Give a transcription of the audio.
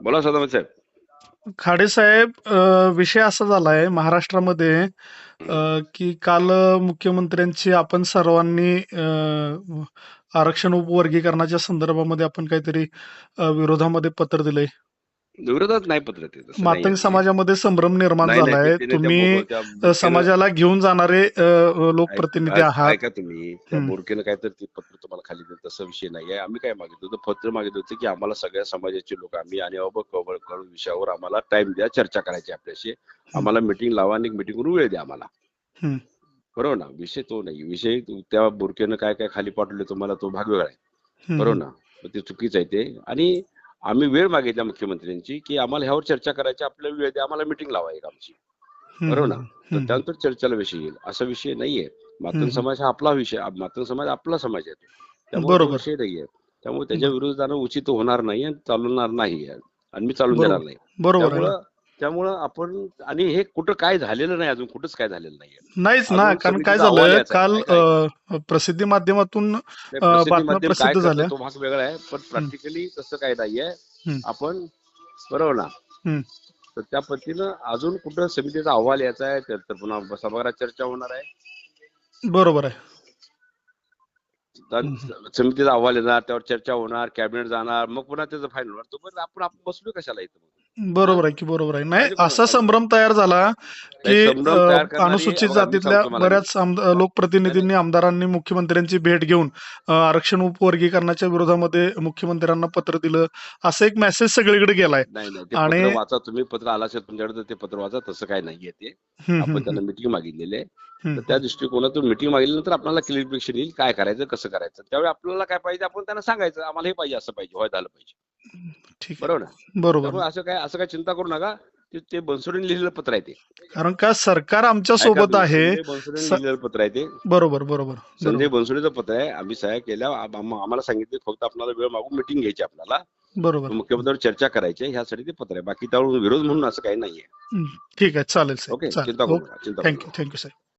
बोला सदामत साहेब. खाडे साहेब, विषय असा झालाय महाराष्ट्रामध्ये हम्म. की काल मुख्यमंत्र्यांची आपण सर्वांनी आरक्षण उपवर्गीकरणाच्या संदर्भामध्ये आपण काहीतरी विरोधामध्ये पत्र दिलंय. विरोधात नाही पत्र ते, तसं नाही मातंग आहे ते. समाजामध्ये संभ्रम निर्माण नाही नाही, ते झालाय. तिने तुम्ही त्या बुरकेनं समाजाला घेऊन जाणारे लोकप्रतिनिधी आहात. ऐका तुम्ही, त्या हं, बुरकेनं काय तर ते पत्र तुम्हाला खाली दिलं तसा विषय नाही आहे. आम्ही काय मागितलं होतं, पत्र मागितलं होतं की आम्हाला सगळ्या समाजाचे लोक आम्ही आणि अबा कवळ करून विषयावर आम्हाला टाइम द्या, चर्चा करायची आपल्याशी. हं, आम्हाला मिटिंग लावा आणि मिटिंग करून वेळ द्या आम्हाला. हं, बरोबर ना, विषय तो नाही. विषय त्या बुरकेनं काय काय खाली पाठवले तुम्हाला, तो भाग वेगळा आहे. हं, बरोबर हं, ना. मग ते चुकीचं आहे ते. आणि आम्ही वेळ मागितला मुख्यमंत्र्यांची की आम्हाला ह्यावर चर्चा करायची, आपल्याला वेळ द्या, आम्हाला मिटिंग लावा एक आमची. हं, बरोबर ना. हं, तर हं, हं, त्यानंतर चर्चेला विषय येईल, असा विषय नाहीये. हं, मातंग हं. समाज हा आपला विषय, मातंग समाज आपला समाज आहे तो. त्यामुळे तो बरोबर. विषय नाहीये. त्यामुळे त्याच्या बर- विरोधात जाणं उचित होणार नाही आणि चालवणार नाही आहे. आणि मी चालून देणार बरोबर. नाही. बरोबर आहे ना. त्यामुळं त्यामुळं आपण, आणि हे कुठं काय झालेलं नाही, अजून कुठंच काय झालेलं नाहीये. नाहीच ना, अजून कारण काय समितीचा अहवाल झालं यायचा आहे. काल ऐका ऐका, प्रसिद्धी माध्यमातून ते प्रसिद्धी बातम्या माध्यम काय प्रसिद्ध करतं झाल्या. तो भाग वेगळा आहे, पण हं, प्रॅक्टिकली तसं काही नाहीये. हं, आपण, बरोबर ना. हं. तर त्या पद्धतीनं अजून कुठं समितीचा अहवाल यायचा आहे, तर पुन्हा सभागृहात चर्चा होणार आहे. बरोबर आहे. तर हं, हं. समितीचा अहवाल येणार, त्यावर चर्चा होणार, कॅबिनेट जाणार, मग पुन्हा त्याचं फायनल होणार. तोपर्यंत आपण बसलो कशाला इथं मग? हा, बरोबर आहे की बरोबर आहे. नाही, अजिबात असा नाही, अजिबात संभ्रम तयार झाला नाही. की संभ्रम तयार करणारी, अनुसूचित बघा मी जातीतल्या सांगतो तुम्हाला, मी बऱ्याच हा, नाही नाही लोकप्रतिनिधींनी, आमदारांनी मुख्यमंत्र्यांची भेट घेऊन आरक्षण उपवर्गीकरणाच्या विरोधामध्ये मुख्यमंत्र्यांना पत्र दिलं. असं एक मेसेज सगळीकडे गेलाय. नाही नाही, ते आणि पत्र वाचा तुम्ही. पत्र आलं असेल तुमच्याकडे तर ते पत्र वाचा. तसं काय नाहीये ते. हं, हं, आपण हं, त्यांना मिटिंग मागितलेली आहे. हं, तर त्या हं. दृष्टिकोनातून मिटिंग मागितल्यानंतर आपल्याला क्लिअरिफिकेशन येईल, काय करायचं, कसं करायचं. त्यावेळी आपल्याला काय पाहिजे आपण त्यांना सांगायचं, आम्हाला हे पाहिजे, असं पाहिजे, होय झालं पाहिजे. ठीक बरोबर ना. आहे. बरोबर त्यामुळे आहे. असं काय चिंता करू नका. ते बनसोडून लिहिलेलं पत्र आहे ते. कारण का सरकार आमच्या ऐका सोबत तुम्ही, आहे. संजय बनसोडेने लिहिलेलं पत्र आहे ते. बरोबर, बरोबर, संजय बरोबर, बनसोडेचं पत्र आहे. आम्ही सह्या केल्या, आम्हाला सांगितले फक्त आपल्याला वेळ मागून मिटिंग घ्यायची आपल्याला. बरोबर. मुख्यमंत्र्यांवर चर्चा करायची ह्यासाठी ते पत्र आहे. बाकी त्यावर विरोध म्हणून असं काही नाहीये. हं, ठीक आहे. चालेल साहेब, ओके, चिंता चालेल. करू ओके. नका, चिंता करू थँक्यू, नका. थँक्यू साहेब.